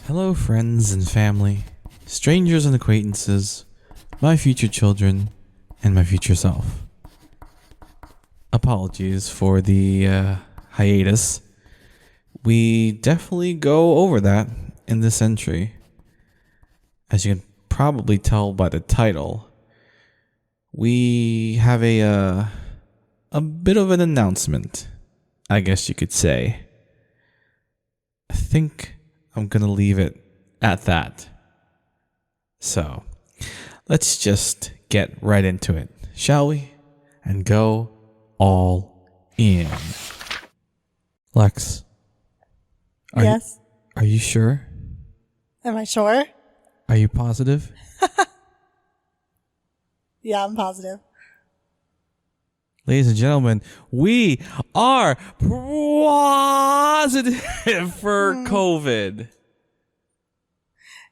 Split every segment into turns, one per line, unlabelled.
Hello, friends and family, strangers and acquaintances, my future children, and my future self. Apologies for the hiatus. We definitely go over that in this entry. As you can probably tell by the title, we have a bit of an announcement, I guess you could say. I think I'm gonna leave it at that. So, let's just get right into it, shall we? And go all in. Lex.
Yes.
Are you sure?
Am I sure?
Are you positive?
Yeah, I'm positive.
Ladies and gentlemen, we are positive for COVID.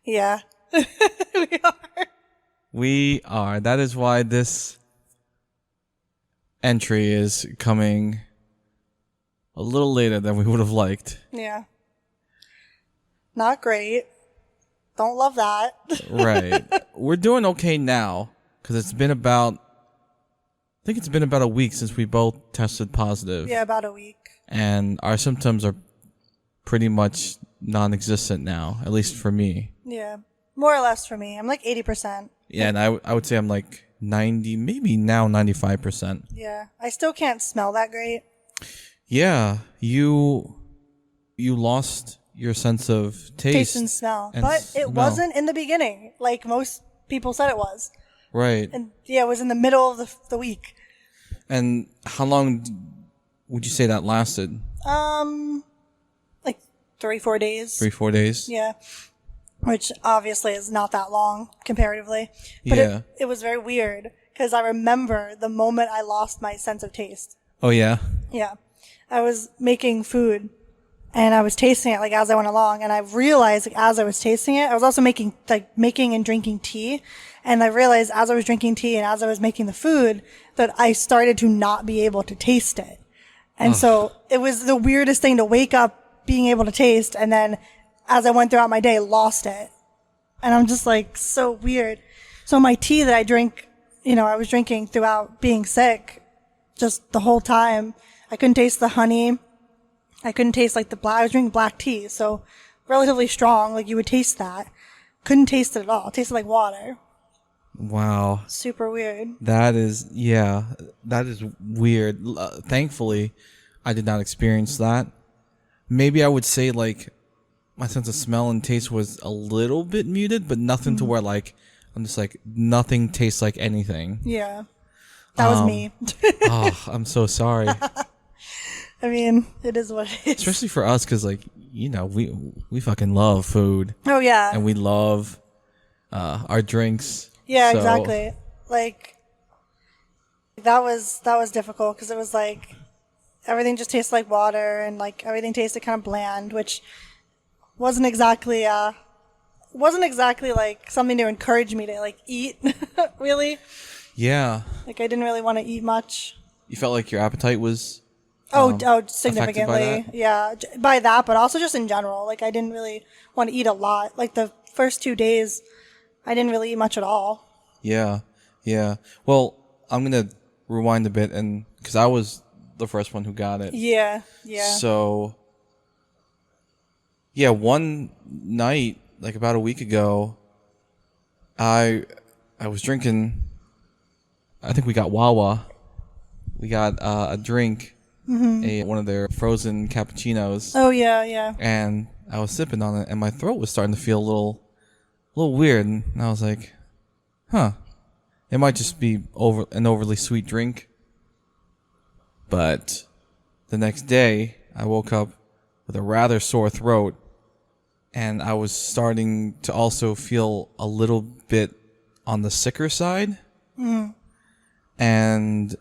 Yeah. We are.
We are. That is why this entry is coming a little later than we would have liked.
Yeah. Not great. Don't love that.
Right. We're doing okay now because it's been about a week since we both tested positive.
Yeah, about a week.
And our symptoms are pretty much non-existent now, at least for me.
Yeah. More or less for me. I'm like 80%.
Yeah, and I would say I'm like 90, maybe now 95%.
Yeah. I still can't smell that great.
Yeah, you lost your sense of taste.
Taste and smell. But it wasn't in the beginning, like most people said it was.
Right.
And yeah, it was in the middle of the week.
And how long would you say that lasted?
Like 3-4 days.
3-4 days?
Yeah. Which obviously is not that long comparatively. But
Yeah.
it was very weird because I remember the moment I lost my sense of taste.
Oh, yeah?
Yeah. I was making food and I was tasting it like as I went along, and I realized like, as I was tasting it, I was also making and drinking tea, and I realized as I was drinking tea and as I was making the food that I started to not be able to taste it. And so it was the weirdest thing to wake up being able to taste, and then as I went throughout my day, lost it. And I'm just like, so weird. So my tea that I drink, I was drinking throughout being sick, just the whole time, I couldn't taste the honey. I couldn't taste like I was drinking black tea, so relatively strong, like you would taste that. Couldn't taste it at all. It tasted like water.
Wow.
Super weird.
That is weird. Thankfully, I did not experience that. Maybe I would say like my sense of smell and taste was a little bit muted, but nothing to where like I'm just like nothing tastes like anything.
Yeah. That was me.
Oh, I'm so sorry.
I mean, it is what it is.
Especially for us, because like we fucking love food.
Oh yeah.
And we love our drinks.
Yeah,
so.
exactly. Like that was difficult because it was like everything just tasted like water, and like everything tasted kind of bland, which wasn't exactly like something to encourage me to like eat. Really.
Yeah.
Like I didn't really want to eat much.
You felt like your appetite was.
Significantly. Yeah, by that, but also just in general. Like I didn't really want to eat a lot. Like the first 2 days, I didn't really eat much at all.
Yeah. Well, I'm gonna rewind a bit, and because I was the first one who got it.
Yeah.
So, yeah, one night, like about a week ago, I was drinking. I think we got Wawa. We got a drink. Mm-hmm. One of their frozen cappuccinos.
Oh yeah.
And I was sipping on it, and my throat was starting to feel a little weird. And I was like, "Huh, it might just be an overly sweet drink." But the next day, I woke up with a rather sore throat, and I was starting to also feel a little bit on the sicker side. Mm. And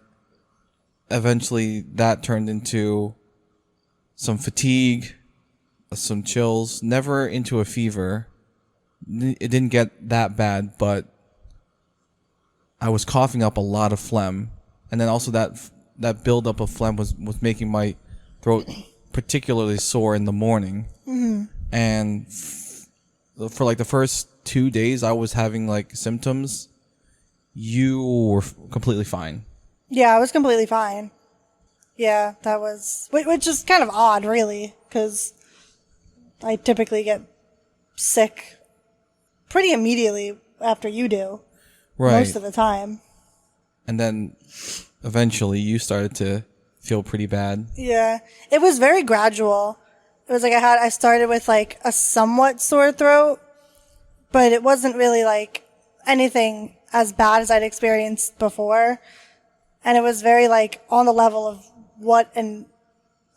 eventually that turned into some fatigue, some chills, never into a fever. It didn't get that bad, but I was coughing up a lot of phlegm. And then also that buildup of phlegm was making my throat particularly sore in the morning. Mm-hmm. And for like the first 2 days I was having like symptoms, you were completely fine.
Yeah, I was completely fine. Yeah, that was, which is kind of odd, really, because I typically get sick pretty immediately after you do,
Right.
most of the time.
And then eventually you started to feel pretty bad.
Yeah, it was very gradual. It was like I started with like a somewhat sore throat, but it wasn't really like anything as bad as I'd experienced before. And it was very like on the level of what and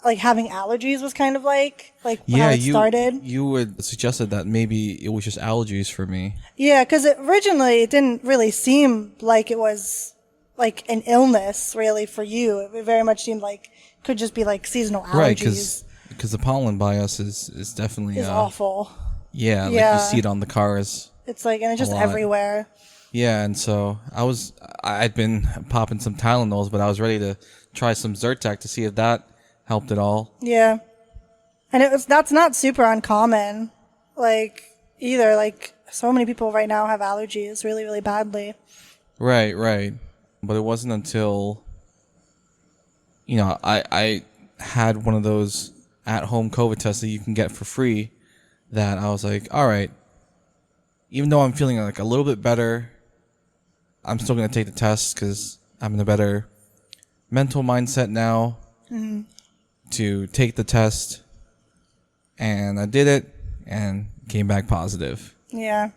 like having allergies was kind of like how it started.
You had suggested that maybe it was just allergies for me.
Yeah, because originally it didn't really seem like it was like an illness really for you. It very much seemed like it could just be like seasonal allergies.
Right, because the pollen bias is definitely
awful.
Yeah, like
Yeah.
you see it on the cars.
It's like, and it's just
lot.
everywhere.
Yeah, and so I'd been popping some Tylenols, but I was ready to try some Zyrtec to see if that helped at all.
Yeah. And that's not super uncommon. Like, either. Like, so many people right now have allergies really, really badly.
Right. But it wasn't until, I had one of those at-home COVID tests that you can get for free that I was like, all right, even though I'm feeling like a little bit better, I'm still going to take the test because I'm in a better mental mindset now to take the test. And I did it and came back positive.
Yeah.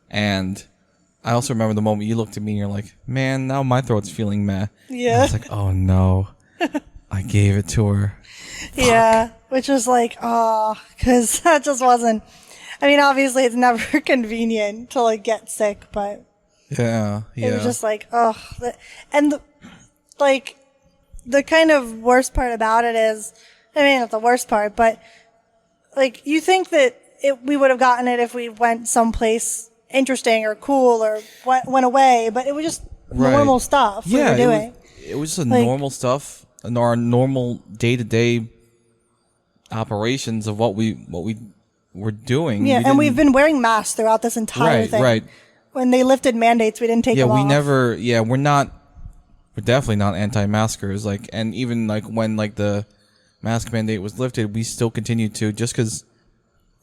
And I also remember the moment you looked at me and you're like, man, now my throat's feeling meh.
Yeah.
And I was like, oh no, I gave it to her.
Yeah. Which was like, oh, because that just wasn't. I mean, obviously, it's never convenient to like get sick, but
Yeah.
it was just like, oh. Like, the kind of worst part about it is, I mean, not the worst part, but like, you think that we would have gotten it if we went someplace interesting or cool or went away, but it was just normal stuff we were doing.
It was just normal stuff and our normal day-to-day operations of what we were doing.
Yeah, and we've been wearing masks throughout this entire thing.
Right.
When they lifted mandates, we didn't take them off.
We're definitely not anti-maskers. Like, and even like when like the mask mandate was lifted, we still continued to, just because,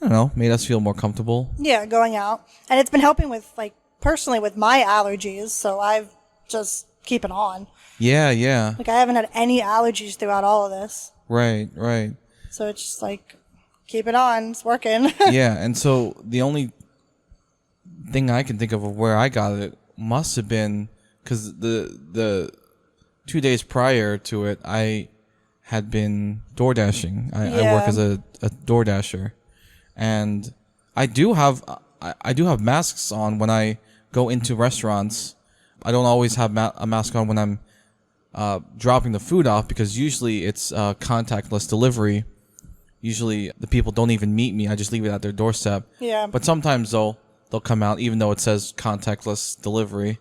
I don't know, made us feel more comfortable.
Yeah, going out. And it's been helping with, like, personally with my allergies, so I've just keep it on.
Yeah.
Like, I haven't had any allergies throughout all of this.
Right.
So it's just like, keep it on. It's working.
Yeah, and so the only thing I can think of where I got it must have been because the 2 days prior to it, I had been door dashing. I work as a door dasher, and I do have masks on when I go into restaurants. I don't always have a mask on when I'm dropping the food off because usually it's contactless delivery. Usually the people don't even meet me. I just leave it at their doorstep.
Yeah.
But sometimes they'll come out even though it says contactless delivery.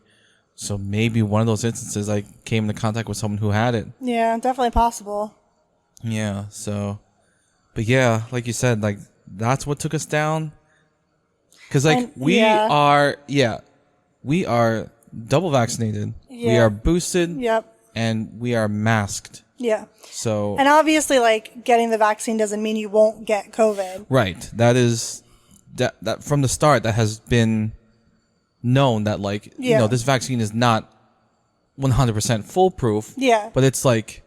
So maybe one of those instances I came into contact with someone who had it.
Yeah, definitely possible.
Yeah, so. But yeah, like you said, like that's what took us down. Because like we are double vaccinated.
Yeah.
We are boosted.
Yep.
And we are masked.
Yeah.
So.
And obviously, like, getting the vaccine doesn't mean you won't get COVID.
Right. That is that from the start that has been known that like this vaccine is not 100% foolproof.
Yeah.
But it's like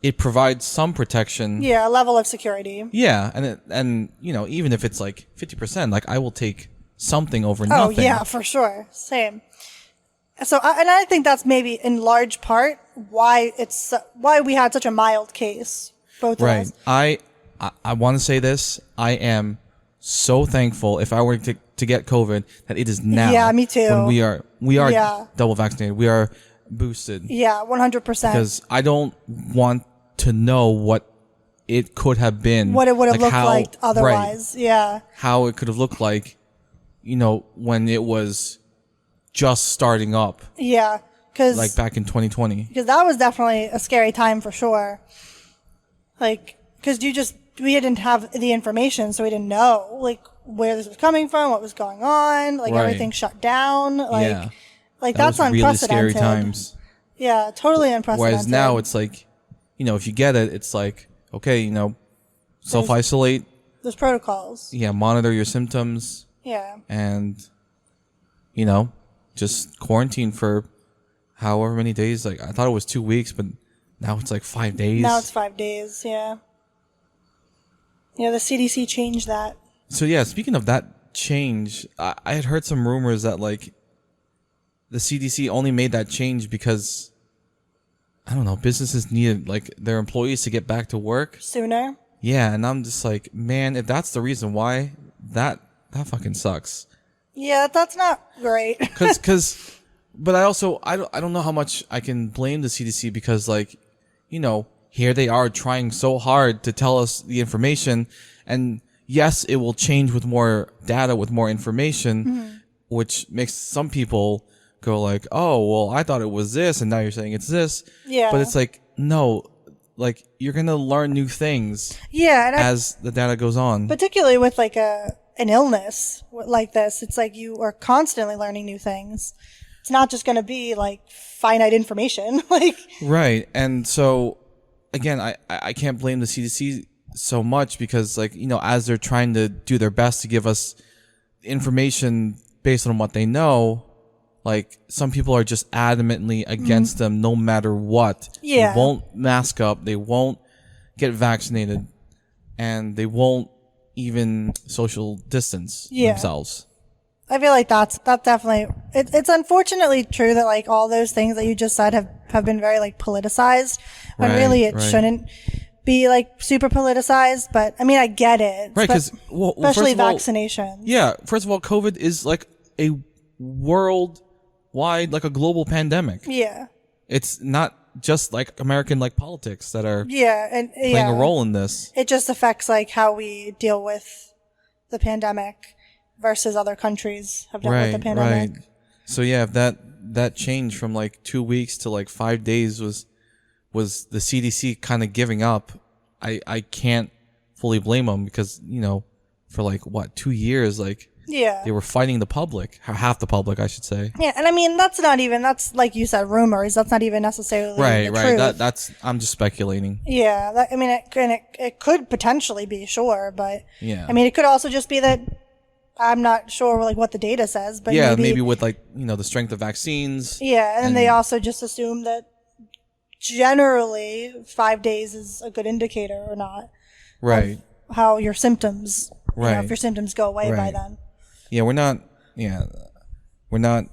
it provides some protection.
Yeah, a level of security.
Yeah, and even if it's like 50%, like I will take something over nothing.
Oh yeah, for sure. Same. So, I think that's maybe in large part why we had such a mild case, both of us.
I want to say this. I am so thankful if I were to get COVID that it is now.
Yeah, me too.
When we are double vaccinated. We are boosted.
Yeah, 100%.
Because I don't want to know what it could have been.
What it would have looked like otherwise.
Right,
yeah.
How it could have looked like, when it was just starting up.
Yeah. Cause,
like back in 2020.
Because that was definitely a scary time for sure. Like, because we didn't have the information, so we didn't know. Like, where this was coming from, what was going on, like
Right.
everything shut down. Like,
Yeah.
like
That
that's
was really scary
unprecedented.
times.
Yeah, totally unprecedented.
Whereas now it's like, if you get it, it's like, okay, self-isolate.
there's protocols.
Yeah, monitor your symptoms
Yeah.
and, just quarantine for however many days. Like, I thought it was 2 weeks, but now it's like 5 days.
Now it's 5 days. Yeah. Yeah, the CDC changed that.
So yeah, speaking of that change, I had heard some rumors that like the CDC only made that change because, I don't know, businesses needed like their employees to get back to work
Sooner.
Yeah, and I'm just like, man, if that's the reason why, that fucking sucks.
Yeah, that's not great.
But I don't know how much I can blame the CDC because like, here they are trying so hard to tell us the information, and yes, it will change with more data, with more information, which makes some people go like, oh, well, I thought it was this, and now you're saying it's this.
Yeah.
But it's like, no, like you're gonna learn new things.
Yeah, and
as the data goes on.
particularly with like an illness like this, it's like you are constantly learning new things. It's not just going to be like finite information. Like,
right. And so again, I can't blame the CDC so much because like, as they're trying to do their best to give us information based on what they know, like some people are just adamantly against them no matter what.
Yeah.
They won't mask up, they won't get vaccinated, and they won't even social distance themselves.
I feel like that's definitely it's unfortunately true that like all those things that you just said have been very like politicized when really it shouldn't be like super politicized. But I mean, I get it,
right? Because
especially vaccinations.
Yeah, first of all, COVID is like a worldwide, like a global pandemic.
Yeah,
it's not just like American like politics that are
and
playing a role in this.
It just affects like how we deal with the pandemic versus other countries have dealt with the pandemic.
Right. So yeah, if that change from like 2 weeks to like 5 days was the CDC kind of giving up, I can't fully blame them because, for like 2 years, like they were fighting the public, half the public, I should say.
Yeah, and I mean that's like you said, rumors. That's not even necessarily
right.
Truth.
That's I'm just speculating.
Yeah, I mean it could potentially be, sure, but
yeah,
I mean it could also just be that I'm not sure like what the data says, but
maybe with like the strength of vaccines.
Yeah, and then they also just assume that generally 5 days is a good indicator or not.
Right.
How your symptoms,
right.
If your symptoms go away by then.
Yeah, we're not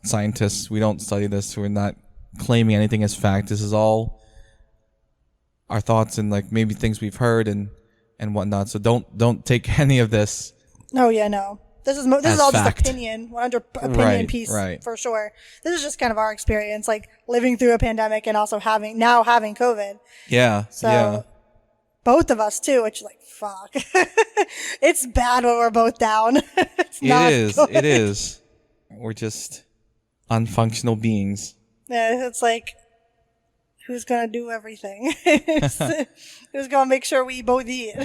scientists. We don't study this. We're not claiming anything as fact. This is all our thoughts and like maybe things we've heard and whatnot. So don't take any of this.
Oh yeah, no. This is all
fact.
just opinion, 100 opinion piece for sure. This is just kind of our experience, like living through a pandemic and also having COVID.
Yeah.
So both of us too, which is like fuck. It's bad when we're both down.
It is. We're just unfunctional beings.
Yeah, it's like who's gonna do everything? Who's gonna make sure we both eat?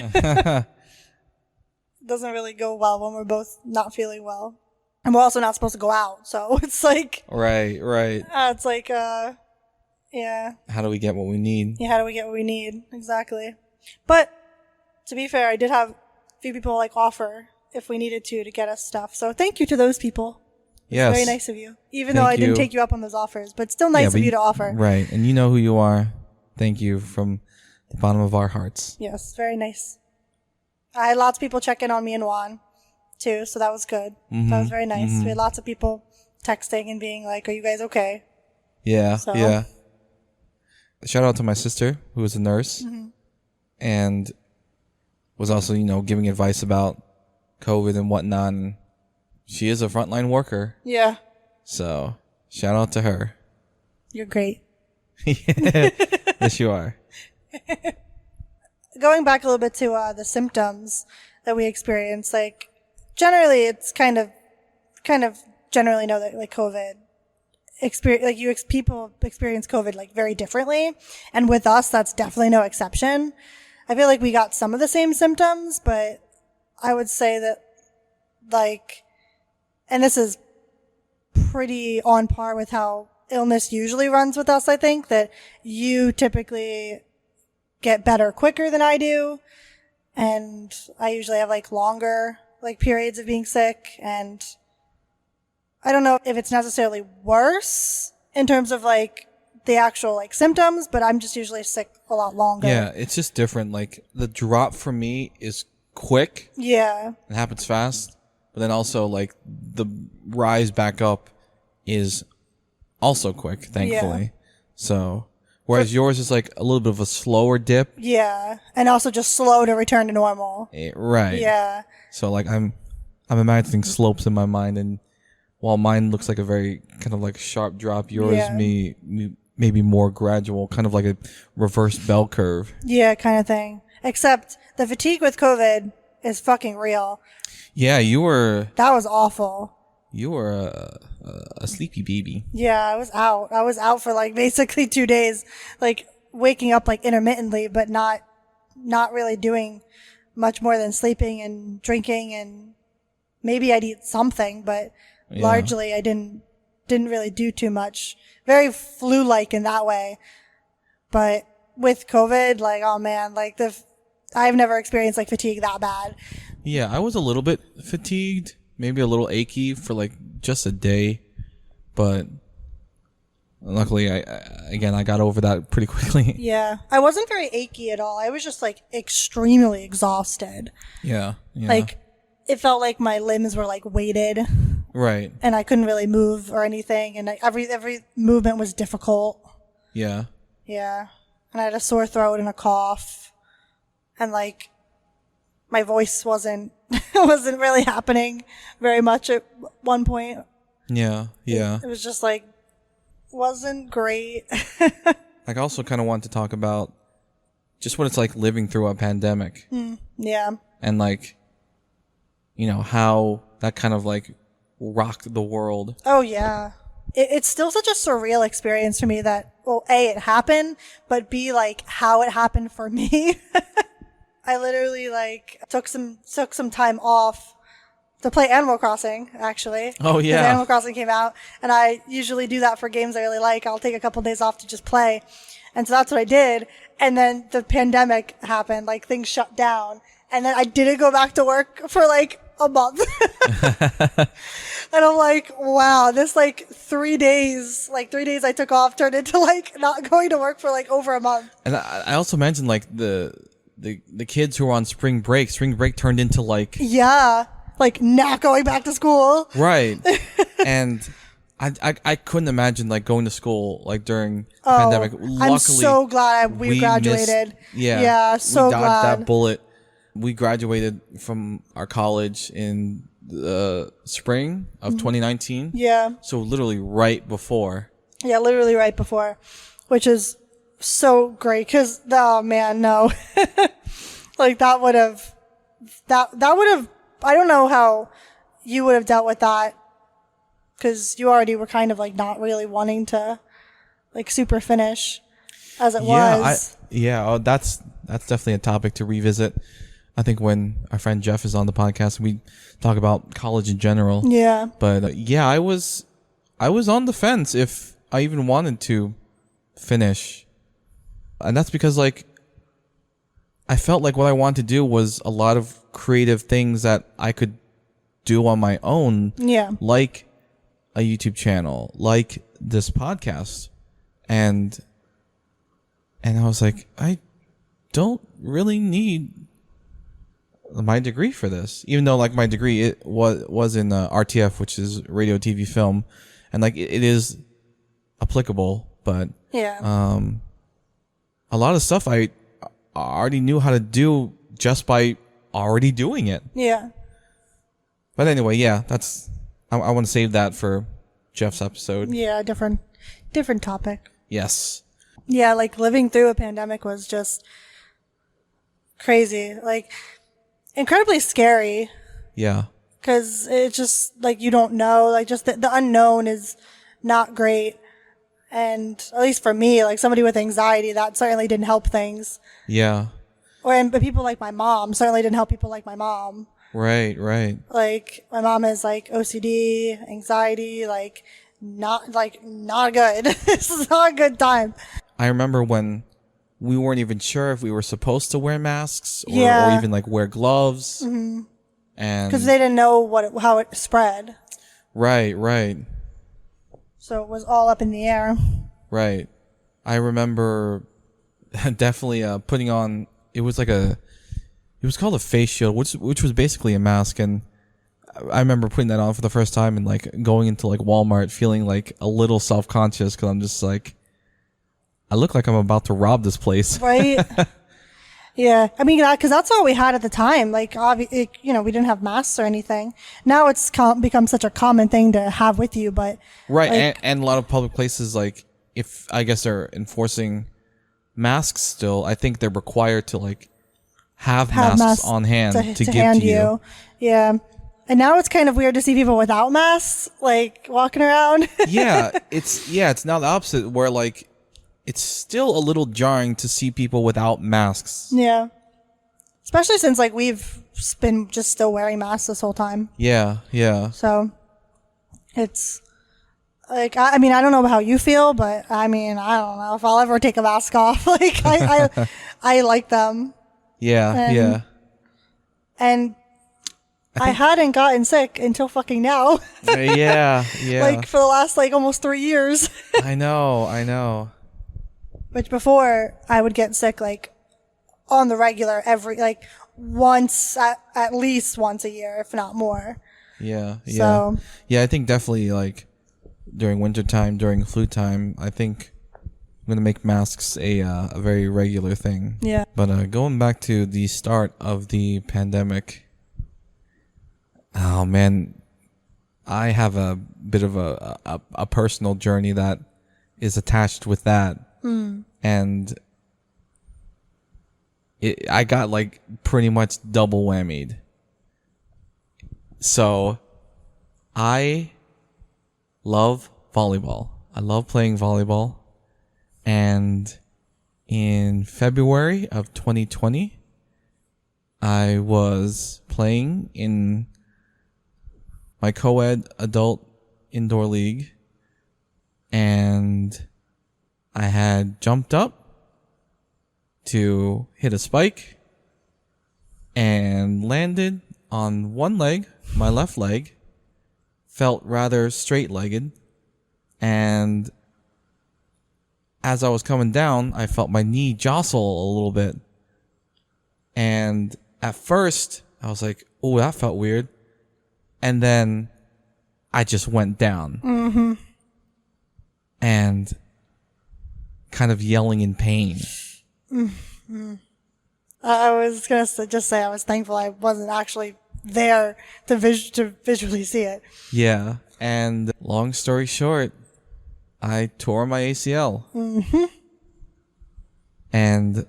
Doesn't really go well when we're both not feeling well, and we're also not supposed to go out, so it's like
right
it's like yeah,
how do we get what we need?
How do we get what we need exactly? But to be fair, I did have a few people like offer if we needed to get us stuff, so thank you to those people.
Yes,
very nice of you, even though I didn't take you up on those offers, but still nice of you to offer.
Right, and you know who you are. Thank you from the bottom of our hearts.
Yes, very nice. I had lots of people check in on me and Juan, too, so that was good. That was very nice. We had lots of people texting and being like, are you guys okay?
Yeah, yeah. Shout out to my sister, who is a nurse, and was also, giving advice about COVID and whatnot, and she is a frontline worker.
Yeah.
So, shout out to her.
You're great.
Yes, you are.
Going back a little bit to the symptoms that we experience, like generally it's kind of generally know that like COVID people experience COVID like very differently, and with us that's definitely no exception. I feel like we got some of the same symptoms, but I would say that like, and this is pretty on par with how illness usually runs with us, I think, that you typically get better quicker than I do. And I usually have like longer like periods of being sick. And I don't know if it's necessarily worse in terms of like the actual like symptoms, but I'm just usually sick a lot longer.
Yeah, it's just different. Like the drop for me is quick.
Yeah.
It happens fast. But then also like the rise back up is also quick, thankfully.
Yeah.
So whereas yours is like a little bit of a slower dip.
Yeah. And also just slow to return to normal.
Right.
Yeah.
So like I'm imagining slopes in my mind, and while mine looks like a very kind of like sharp drop, yours maybe more gradual, kind of like a reverse bell curve.
Yeah, kind of thing. Except the fatigue with COVID is fucking real.
Yeah,
That was awful.
You were a sleepy baby.
Yeah, I was out. I was out for like basically 2 days, like waking up like intermittently, but not really doing much more than sleeping and drinking, and maybe I'd eat something, but largely I didn't really do too much. Very flu-like in that way. But with COVID, like, oh man, like I've never experienced like fatigue that bad.
Yeah, I was a little bit fatigued, maybe a little achy for like just a day, but luckily I got over that pretty quickly.
Yeah. I wasn't very achy at all. I was just like extremely exhausted.
Yeah.
Like it felt like my limbs were like weighted.
Right.
And I couldn't really move or anything, and every movement was difficult.
Yeah.
Yeah. And I had a sore throat and a cough. And like my voice wasn't really happening very much at one point.
Yeah. Yeah.
It was just like wasn't great.
I also kind of want to talk about just what it's like living through a pandemic.
Yeah.
And like, you know, how that kind of like rocked the world.
Oh yeah. It's still such a surreal experience for me that, well, A, it happened, but B, like how it happened for me. I literally like took some time off to play Animal Crossing, actually.
Oh, yeah.
'Cause Animal Crossing came out, and I usually do that for games I really like. I'll take a couple days off to just play. And so that's what I did. And then the pandemic happened, like things shut down. And then I didn't go back to work for like a month. And I'm like, wow, this like 3 days I took off turned into like not going to work for like over a month.
And I also mentioned like the kids who were on spring break. Spring break turned into like...
Yeah. Like not going back to school.
Right. And I couldn't imagine like going to school like during the pandemic. Luckily,
I'm so glad we graduated. Yeah, so
we dodged
glad.
that bullet. We graduated from our college in the spring of 2019.
Yeah.
So literally right before.
Yeah, literally right before, which is so great because, oh man, no. Like that would have, I don't know how you would have dealt with that because you already were kind of like not really wanting to like super finish as it was.
That's definitely a topic to revisit. I think when our friend Jeff is on the podcast, we talk about college in general.
Yeah.
But I was on the fence if I even wanted to finish. And that's because like I felt like what I wanted to do was a lot of creative things that I could do on my own.
Yeah.
Like a YouTube channel, like this podcast. And I was like, I don't really need my degree for this, even though like my degree it was in RTF, which is radio, TV, film, and like it is applicable, but
Yeah.
a lot of stuff I already knew how to do just by already doing it.
Yeah.
But anyway, yeah, that's I want to save that for Jeff's episode.
Yeah. Different topic.
Yes.
Yeah. Like living through a pandemic was just crazy. Like incredibly scary.
Yeah.
Because it's just like you don't know, like just the unknown is not great. And at least for me, like somebody with anxiety, that certainly didn't help things.
Yeah.
But people like my mom certainly didn't help people like my mom.
Right, right.
Like my mom is like OCD, anxiety, not good. This is not a good time.
I remember when we weren't even sure if we were supposed to wear masks or
Yeah.
even like wear gloves. And
Because they didn't know how it spread.
right, right,
So it was all up in the air.
right. I remember definitely putting on. It was like it was called a face shield, which was basically a mask, and I remember putting that on for the first time and like going into like Walmart feeling like a little self conscious because I'm just like, I look like I'm about to rob this place.
Right? Yeah. I mean, because that's all we had at the time. Like, we didn't have masks or anything. Now it's become such a common thing to have with you, but.
Right,
like,
and a lot of public places, like, if I guess they're enforcing masks still, I think they're required to like have masks on hand to give
hand
to you.
Yeah. And now it's kind of weird to see people without masks, like walking around.
It's now the opposite where like it's still a little jarring to see people without masks.
Yeah. Especially since like we've been just still wearing masks this whole time.
Yeah, yeah.
So it's like, I mean, I don't know how you feel, but I mean, I don't know if I'll ever take a mask off. Like I like them.
Yeah, yeah.
And I hadn't gotten sick until fucking now.
Yeah, yeah.
Like for the last like almost 3 years.
I know.
Which before I would get sick like on the regular like once at least once a year, if not more.
Yeah, yeah.
So
yeah, I think definitely like during winter time, during flu time, I think I'm gonna make masks a very regular thing.
yeah.
But going back to the start of the pandemic, oh man, I have a bit of a personal journey that is attached with that, and I got like pretty much double whammied. So, I love volleyball. I love playing volleyball, and in February of 2020, I was playing in my co-ed adult indoor league, and I had jumped up to hit a spike and landed on one leg, my left leg, felt rather straight-legged, and as I was coming down, I felt my knee jostle a little bit. And at first, I was like, oh, that felt weird. And then I just went down. Mm-hmm. And kind of yelling in pain.
Mm-hmm. I was going to just say I was thankful I wasn't actually there to visually see it.
Yeah. And long story short, I tore my ACL.
Mm-hmm.
And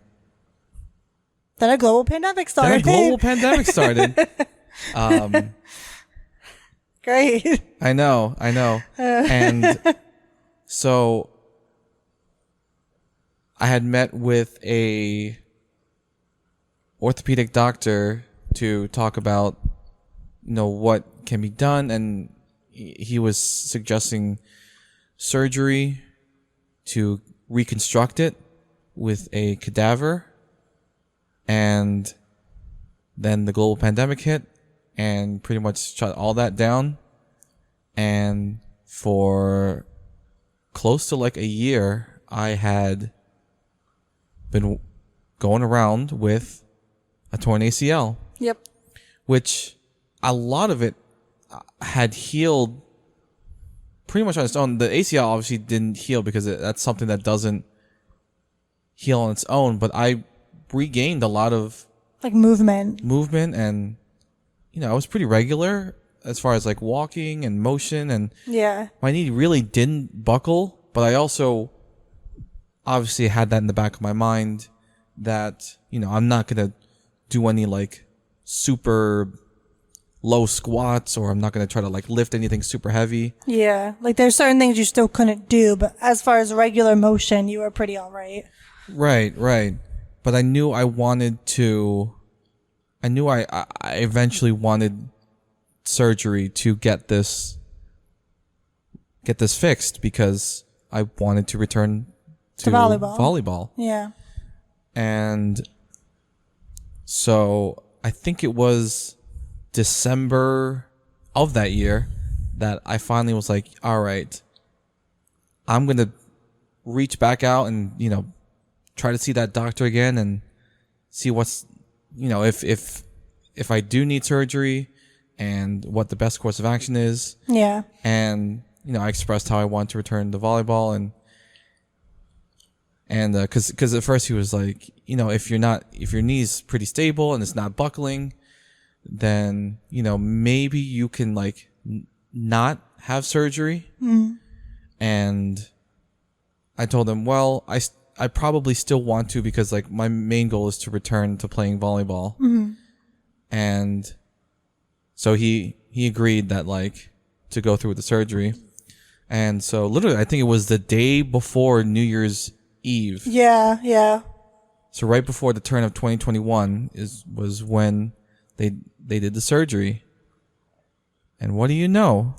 then a global pandemic started. Great.
I know. And so I had met with a orthopedic doctor to talk about, what can be done, and he was suggesting surgery to reconstruct it with a cadaver. And then the global pandemic hit and pretty much shut all that down. And for close to like a year, I had been going around with a torn ACL.
Yep.
Which a lot of it had healed pretty much on its own. The ACL obviously didn't heal because that's something that doesn't heal on its own. But I regained a lot of
like movement,
and I was pretty regular as far as like walking and motion, and
yeah,
my knee really didn't buckle. But I also obviously had that in the back of my mind that I'm not gonna do any like super low squats, or I'm not gonna try to like lift anything super heavy.
Yeah, like there's certain things you still couldn't do, but as far as regular motion, you were pretty all right.
Right. But I knew I wanted to I knew I eventually wanted surgery to get this fixed because I wanted to return to volleyball.
Yeah.
And so I think it was December of that year that I finally was like, all right, I'm going to reach back out and, try to see that doctor again and see what's, if I do need surgery and what the best course of action is.
Yeah.
And, I expressed how I want to return to volleyball and because at first he was like, if your knee's pretty stable and it's not buckling, then, maybe you can like not have surgery.
Mm.
And I told him, well, I probably still want to because like my main goal is to return to playing volleyball.
Mm.
And so he agreed that like to go through with the surgery. And so literally I think it was the day before New Year's Eve.
Yeah, yeah.
So right before the turn of 2021 was when they did the surgery. And what do you know?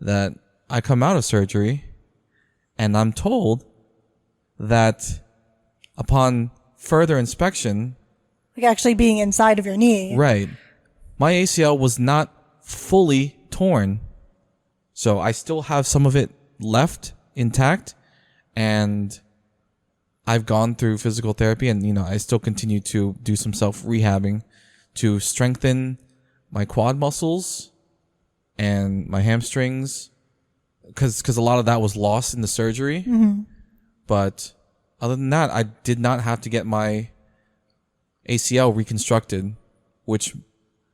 That I come out of surgery and I'm told that upon further inspection,
Like actually being inside of your knee.
right, my ACL was not fully torn. So I still have some of it left intact, and I've gone through physical therapy and, I still continue to do some self-rehabbing to strengthen my quad muscles and my hamstrings because a lot of that was lost in the surgery.
Mm-hmm.
But other than that, I did not have to get my ACL reconstructed, which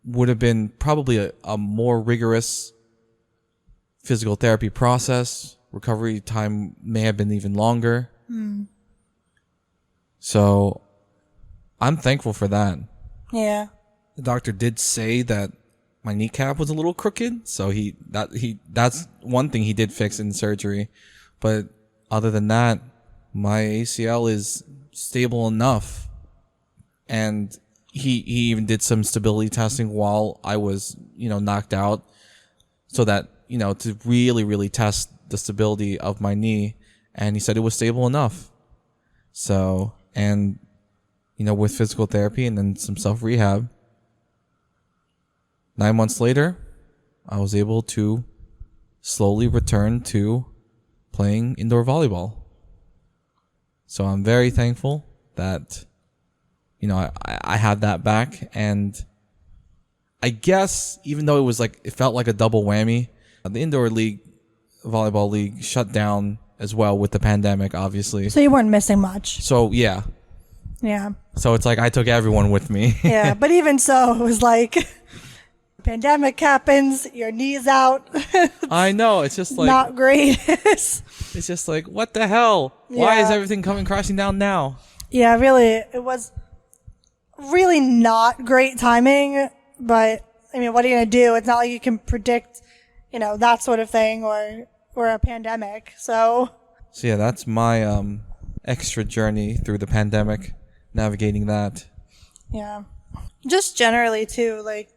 would have been probably a more rigorous physical therapy process. Recovery time may have been even longer.
Mm.
So I'm thankful for that.
Yeah.
The doctor did say that my kneecap was a little crooked, so that's one thing he did fix in surgery. But other than that, my ACL is stable enough. And he even did some stability testing while I was, knocked out, so that, to really, really test the stability of my knee. And he said it was stable enough. So, and, with physical therapy and then some self-rehab, 9 months later, I was able to slowly return to playing indoor volleyball. So I'm very thankful that, I had that back. And I guess even though it felt like a double whammy, the indoor volleyball league shut down as well with the pandemic, obviously.
So you weren't missing much.
So yeah.
Yeah.
So it's like I took everyone with me.
Yeah, but even so, it was like pandemic happens, your knee's out.
I know, it's just like
not great.
It's just like, what the hell? Why is everything coming crashing down now?
Yeah, really, it was really not great timing, but I mean, what are you going to do? It's not like you can predict, that sort of thing or a pandemic. So
yeah, that's my extra journey through the pandemic, navigating that.
Yeah. Just generally too, like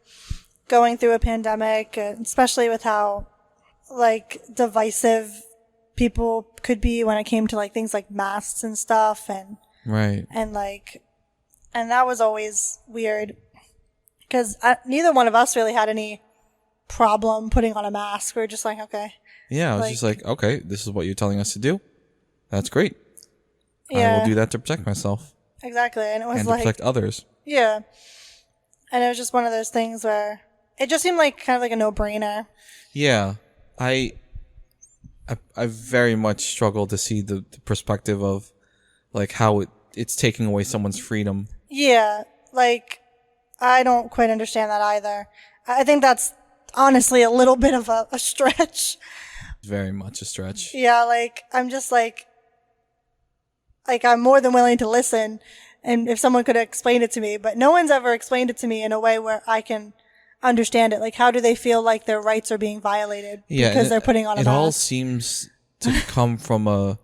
going through a pandemic, especially with how like divisive people could be when it came to like things like masks and stuff and
right.
And that was always weird because neither one of us really had any problem putting on a mask. We were just like, okay.
Yeah, I was just like, okay, this is what you're telling us to do. That's great.
Yeah.
I will do that to protect myself.
Exactly. And it was
and
like,
to protect others.
Yeah. And it was just one of those things where it just seemed like kind of like a no-brainer.
Yeah. I very much struggle to see the perspective of like how it's taking away someone's freedom.
Yeah. Like, I don't quite understand that either. I think that's honestly a little bit of a stretch.
Very much a stretch.
Yeah. Like, I'm just like I'm more than willing to listen. And if someone could explain it to me, but no one's ever explained it to me in a way where I can understand it. Like, how do they feel like their rights are being violated because they're putting on a mask?
It all seems to come from a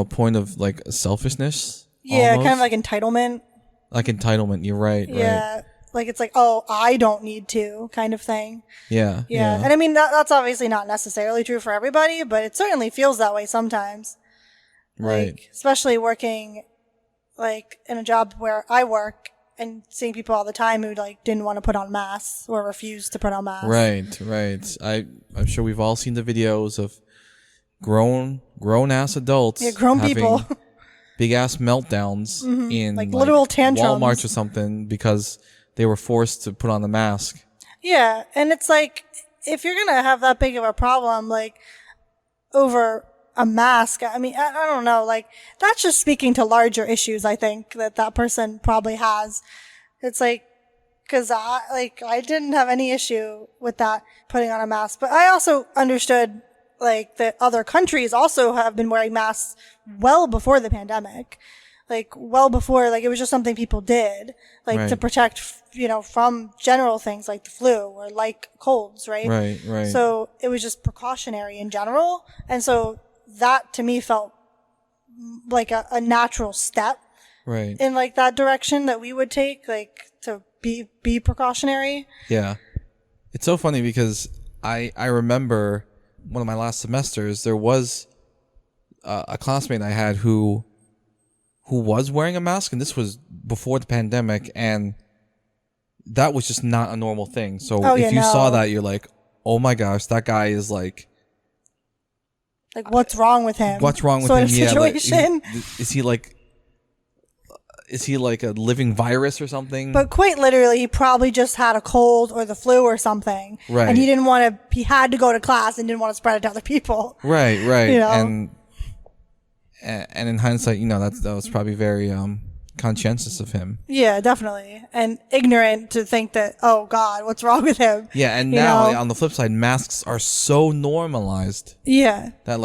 point of like selfishness.
Yeah,
almost.
kind of like entitlement.
Like entitlement. You're right.
Yeah.
Right.
Like it's like, oh, I don't need to kind of thing.
Yeah.
Yeah. And I mean, that's obviously not necessarily true for everybody, but it certainly feels that way sometimes.
Right.
Like, especially working like in a job where I work and seeing people all the time who like didn't want to put on masks or refused to put on masks.
Right. Right. I'm sure we've all seen the videos of grown ass adults.
Yeah, grown people.
Big ass meltdowns in
Like literal tantrums.
Walmart or something because they were forced to put on the mask.
Yeah. And it's like, if you're going to have that big of a problem, like over a mask, I mean, I don't know, like that's just speaking to larger issues. I think that person probably has. It's like, cause I didn't have any issue with that putting on a mask, but I also understood like that other countries also have been wearing masks well before the pandemic. Like well before, like it was just something people did, like to protect, from general things like the flu or like colds, right?
Right, right.
So it was just precautionary in general. And so that to me felt like a natural step in like that direction that we would take, like to be precautionary.
Yeah. It's so funny because I remember one of my last semesters, there was a classmate I had who was wearing a mask, and this was before the pandemic, and that was just not a normal thing. So if you saw that, you're like, oh my gosh, that guy is like
what's wrong with him?
What's wrong with
sort
him?
Of
Yeah,
situation.
is he like a living virus or something?
But quite literally, he probably just had a cold or the flu or something.
Right.
And he had to go to class and didn't want to spread it to other people.
Right, right.
You know?
And in hindsight, that was probably very conscientious of him.
Yeah, definitely. And ignorant to think that, oh God, what's wrong with him?
Yeah, and now on the flip side, masks are so normalized.
Yeah.
That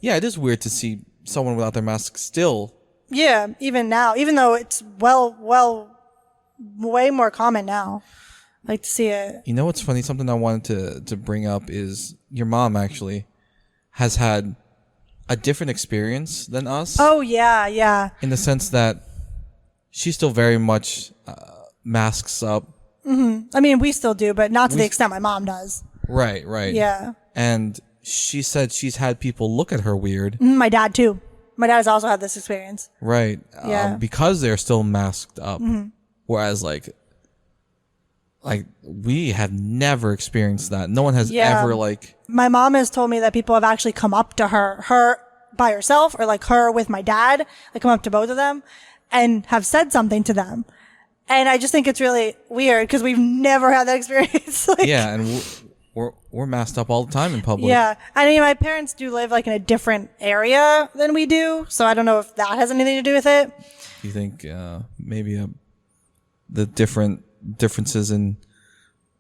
it is weird to see someone without their mask still.
Yeah, even now, even though it's way more common now. Like to see it.
You know what's funny? Something I wanted to bring up is your mom actually has had a different experience than us.
Oh, yeah, yeah.
In the sense that she still very much masks up.
Mm-hmm. I mean, we still do, but not to the extent my mom does.
Right, right.
Yeah.
And she said she's had people look at her weird.
My dad, too. My dad has also had this experience.
Right.
Yeah.
Because they're still masked up. Mm-hmm. Whereas, like we have never experienced that. No one has ever
My mom has told me that people have actually come up to her by herself or like her with my dad, like come up to both of them and have said something to them. And I just think it's really weird because we've never had that experience.
Yeah, and we're masked up all the time in public.
Yeah. I mean, my parents do live like in a different area than we do, so I don't know if that has anything to do with it.
Do you think maybe the differences in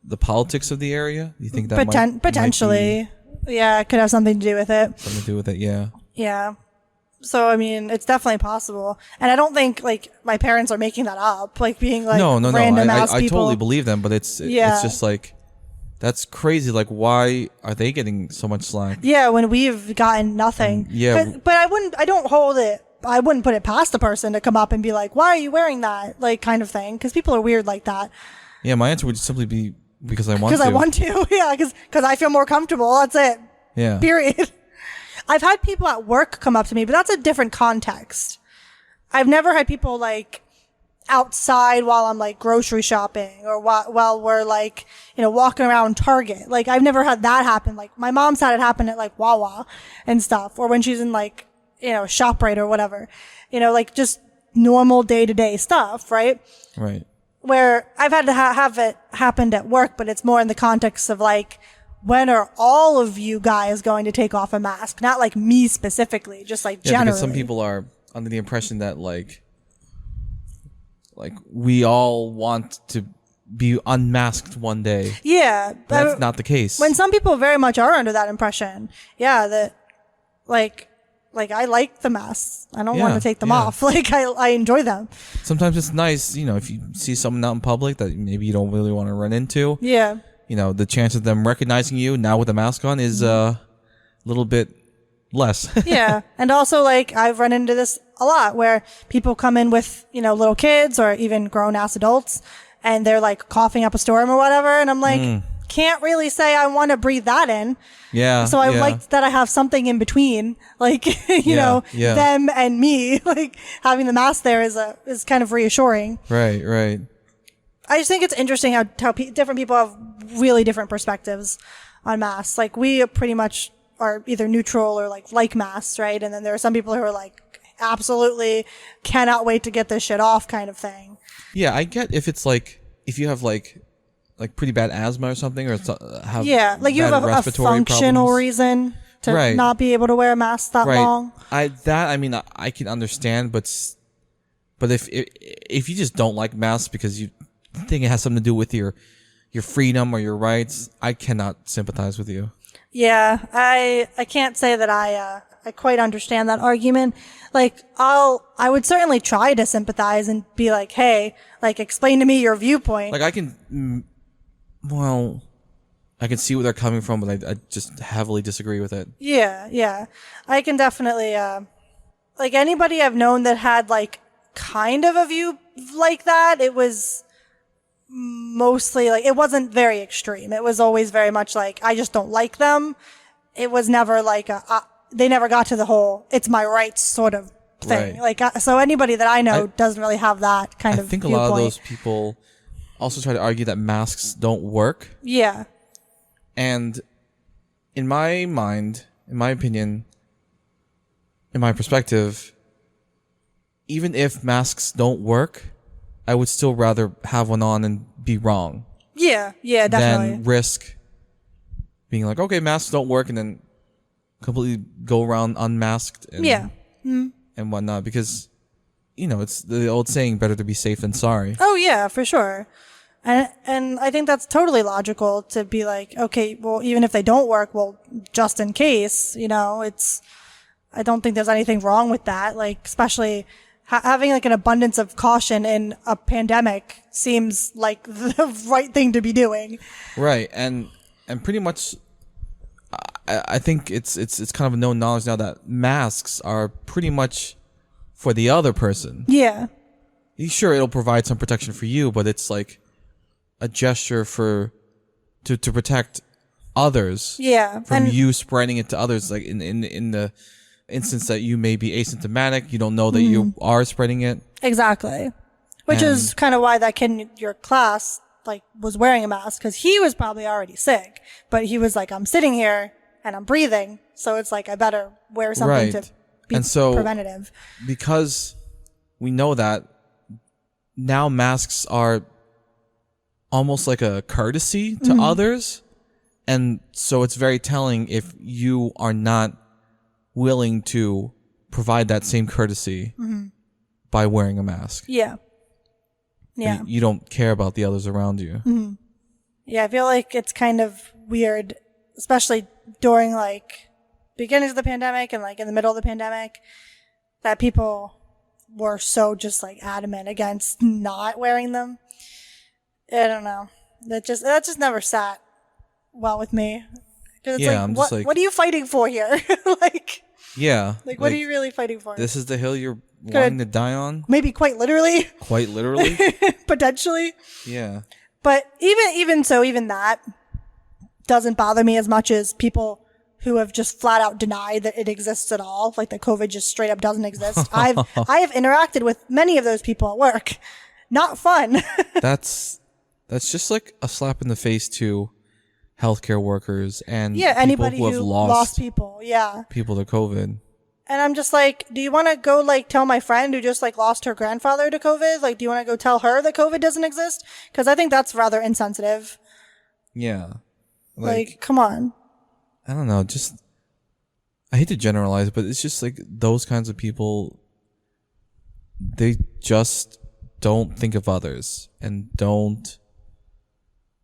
the politics of the area? Do you think that
potentially? Yeah, it could have something to do with it.
Something to do with it, yeah.
Yeah. So, I mean, it's definitely possible. And I don't think, like, my parents are making that up, like, being, like, random ass people.
I totally believe them, but it's just, like, that's crazy. Like, why are they getting so much slack?
Yeah, when we've gotten nothing.
Yeah.
But I wouldn't put it past the person to come up and be like, why are you wearing that? Like, kind of thing. Because people are weird like that.
Yeah, my answer would simply be because I want to.
Because I want to. Yeah, because I feel more comfortable. That's it.
Yeah.
Period. I've had people at work come up to me, but that's a different context. I've never had people like outside while I'm like grocery shopping or while we're like, walking around Target. Like I've never had that happen. Like my mom's had it happen at like Wawa and stuff, or when she's in like, ShopRite or whatever, like just normal day-to-day stuff. Right.
Right.
Where I've had to have it happened at work, but it's more in the context of like, when are all of you guys going to take off a mask? Not like me specifically, just like generally.
Because some people are under the impression that like we all want to be unmasked one day.
Yeah.
That's not the case.
When some people very much are under that impression. Yeah, that like I like the masks. I don't want to take them off. Like I enjoy them.
Sometimes it's nice, if you see someone out in public that maybe you don't really want to run into.
Yeah.
The chance of them recognizing you now with a mask on is a little bit less.
Yeah. And also, like, I've run into this a lot where people come in with, little kids or even grown ass adults and they're like coughing up a storm or whatever. And I'm like, can't really say I want to breathe that in.
Yeah.
So I like that I have something in between, like, them and me, like having the mask there is kind of reassuring.
Right.
I just think it's interesting how different people have really different perspectives on masks. Like, we pretty much are either neutral or like masks, right? And then there are some people who are like, absolutely cannot wait to get this shit off kind of thing.
Yeah, I get if it's like, if you have like pretty bad asthma or something, or have
like you have a functional reason to not be able to wear a mask that long.
I can understand, but if you just don't like masks because you think it has something to do with your freedom or your rights, I cannot sympathize with you.
Yeah, I can't say that I quite understand that argument. Like, I would certainly try to sympathize and be like, hey, like, explain to me your viewpoint.
Like, I can see where they're coming from, but I just heavily disagree with it.
Yeah. I can definitely, like, anybody I've known that had, like, kind of a view like that, it was mostly, like, it wasn't very extreme. It was always very much like, I just don't like them. It was never like they never got to the whole, it's my rights sort of thing.
Right.
Like, so anybody that I know doesn't really have that kind of
I think
viewpoint.
a lot of those people also try to argue that masks don't work.
Yeah.
And in my mind, in my opinion, in my perspective, even if masks don't work, I would still rather have one on and be wrong.
Yeah, definitely.
Than risk being like, okay, masks don't work, and then completely go around unmasked and and whatnot, because it's the old saying, better to be safe than sorry.
Oh yeah, for sure. And I think that's totally logical to be like, okay, well, even if they don't work, well, just in case, I don't think there's anything wrong with that. Like, especially having like an abundance of caution in a pandemic seems like the right thing to be doing.
Right. And pretty much, I think it's kind of a known knowledge now that masks are pretty much for the other person.
Yeah.
Sure, it'll provide some protection for you, but it's like a gesture to protect others.
Yeah.
From you spreading it to others. Like in the instance that you may be asymptomatic, you don't know that you are spreading it.
Exactly. Which is kind of why that kid in your class like was wearing a mask, because he was probably already sick, but he was like, I'm sitting here and I'm breathing, so it's like I better wear something to be preventative.
Because we know that now masks are almost like a courtesy to others, and so it's very telling if you are not willing to provide that same courtesy by wearing a mask.
Yeah.
You don't care about the others around you.
Yeah, I feel like it's kind of weird, especially during like beginnings of the pandemic and like in the middle of the pandemic, that people were so just like adamant against not wearing them. I don't know. That just never sat well with me. Cause it's
I'm just like,
what are you fighting for here? Like, what are you really fighting for?
This is the hill you're wanting to die on?
Maybe quite literally.
Quite literally?
Potentially.
Yeah.
But even that doesn't bother me as much as people who have just flat out denied that it exists at all. Like that COVID just straight up doesn't exist. I have interacted with many of those people at work. Not fun.
That's just like a slap in the face to healthcare workers and
anybody
people who have
lost people. Yeah.
People to COVID.
And I'm just like, do you want to go like tell my friend who just like lost her grandfather to COVID? Like, do you want to go tell her that COVID doesn't exist? Because I think that's rather insensitive.
Yeah.
Like, come on.
I don't know. Just, I hate to generalize, but it's just like those kinds of people, they just don't think of others and don't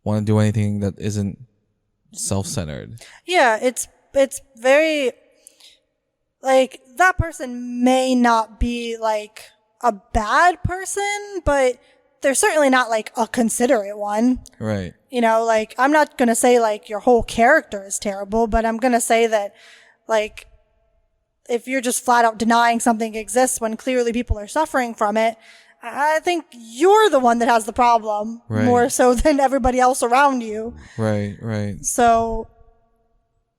want to do anything that isn't self-centered.
Yeah, it's very, like, that person may not be like a bad person, but they're certainly not like a considerate one.
Right.
Like, I'm not going to say like your whole character is terrible, but I'm going to say that like if you're just flat out denying something exists when clearly people are suffering from it, I think you're the one that has the problem more so than everybody else around you.
Right.
So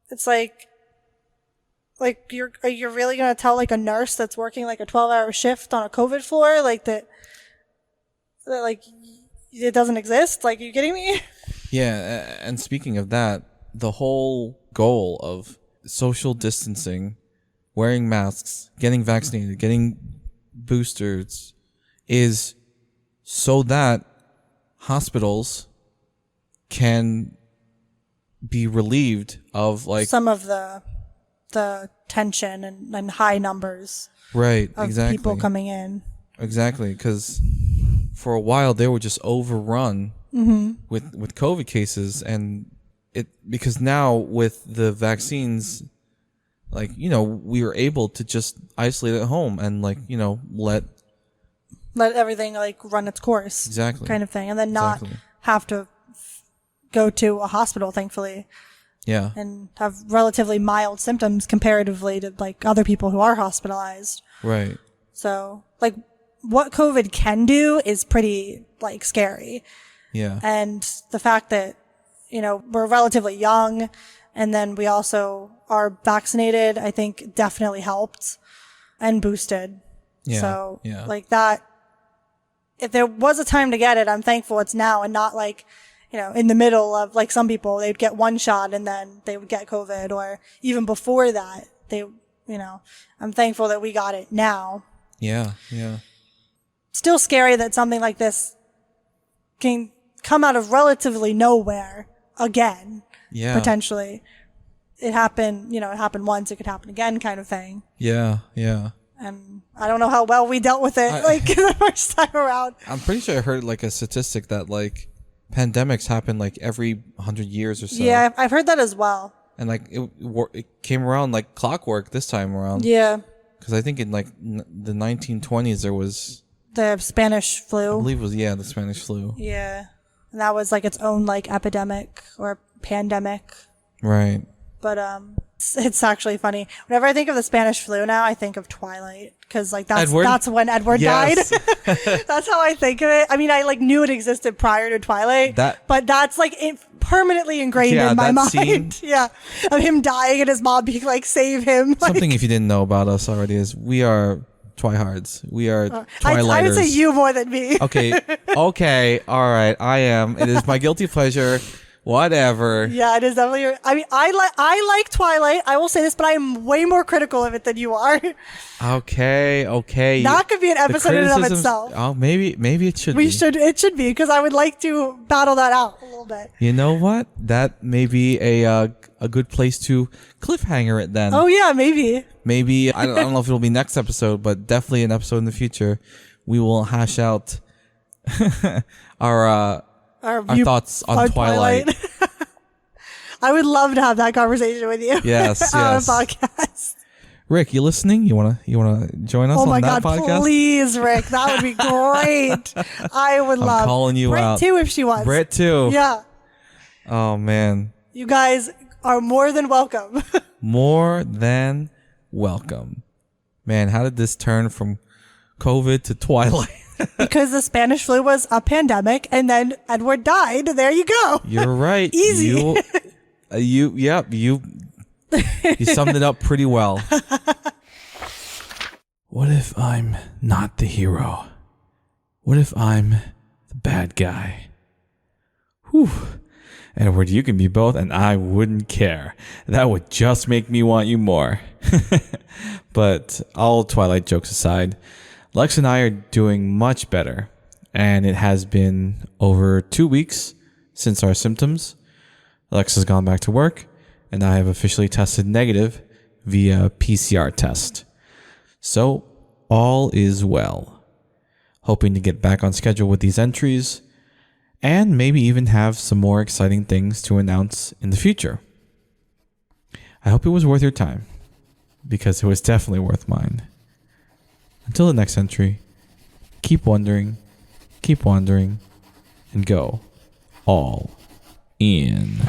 it's like you're really going to tell like a nurse that's working like a 12-hour shift on a COVID floor like that like it doesn't exist? Like, are you kidding me?
Yeah, and speaking of that, the whole goal of social distancing, wearing masks, getting vaccinated, getting boosters is so that hospitals can be relieved of like
some of the tension and high numbers of people coming in.
Exactly, because for a while they were just overrun with COVID cases, and because now with the vaccines, like, you know, we were able to just isolate at home and like, you know, let
everything like run its course, kind of thing, and then not have to go to a hospital, thankfully.
Yeah.
And have relatively mild symptoms comparatively to like other people who are hospitalized.
Right.
So like what COVID can do is pretty like scary.
Yeah.
And the fact that, you know, we're relatively young and then we also are vaccinated, I think definitely helped and boosted.
Yeah.
So like that, if there was a time to get it, I'm thankful it's now and not like, you know, in the middle of like some people, they'd get one shot and then they would get COVID, or even before that, they, you know, I'm thankful that we got it now.
Yeah.
Still scary that something like this can come out of relatively nowhere again. Yeah. Potentially. It happened once, it could happen again kind of thing.
Yeah.
And I don't know how well we dealt with it like the first time around.
I'm pretty sure I heard like a statistic that like pandemics happen like every 100 years or so.
Yeah, I've heard that as well.
And like it came around like clockwork this time around.
Yeah.
Because I think in like the 1920s there was
the Spanish flu.
I believe it was the Spanish flu.
Yeah, and that was like its own like epidemic or pandemic.
Right.
But it's actually funny. Whenever I think of the Spanish flu now, I think of Twilight, because like that's when Edward died. That's how I think of it. I mean, I like knew it existed prior to Twilight, but that's like it permanently ingrained in my mind. Scene, yeah, of him dying and his mom being like, "Save him."
Something if you didn't know about us already is we are Twihards. We are Twilighters.
I would say you more than me.
Okay, all right. I am. It is my guilty pleasure. Whatever.
Yeah, it is definitely. I mean, I like Twilight. I will say this, but I am way more critical of it than you are.
Okay.
That could be an episode in and of itself.
Oh, maybe it should.
It should be, because I would like to battle that out a little bit.
You know what? That may be a good place to cliffhanger it then.
Oh yeah, maybe.
Maybe I don't know if it'll be next episode, but definitely an episode in the future. We will hash out our thoughts on Twilight.
I would love to have that conversation with you.
Yes.
On a podcast.
Rick, you listening? You wanna join us on that podcast? Oh my God,
please, Rick. That would be great. I would love.
I'm calling you
Britt
out.
too, if she wants.
Britt too.
Yeah.
Oh man.
You guys are more than welcome.
More than welcome. Man, how did this turn from COVID to Twilight?
Because the Spanish flu was a pandemic, and then Edward died. There you go.
You're right.
Easy.
You summed it up pretty well. What if I'm not the hero? What if I'm the bad guy? Whew. Edward, you can be both, and I wouldn't care. That would just make me want you more. But all Twilight jokes aside, Lex and I are doing much better, and it has been over 2 weeks since our symptoms. Lex has gone back to work, and I have officially tested negative via PCR test. So, all is well. Hoping to get back on schedule with these entries, and maybe even have some more exciting things to announce in the future. I hope it was worth your time, because it was definitely worth mine. Until the next entry, keep wondering, keep wandering, and go all in.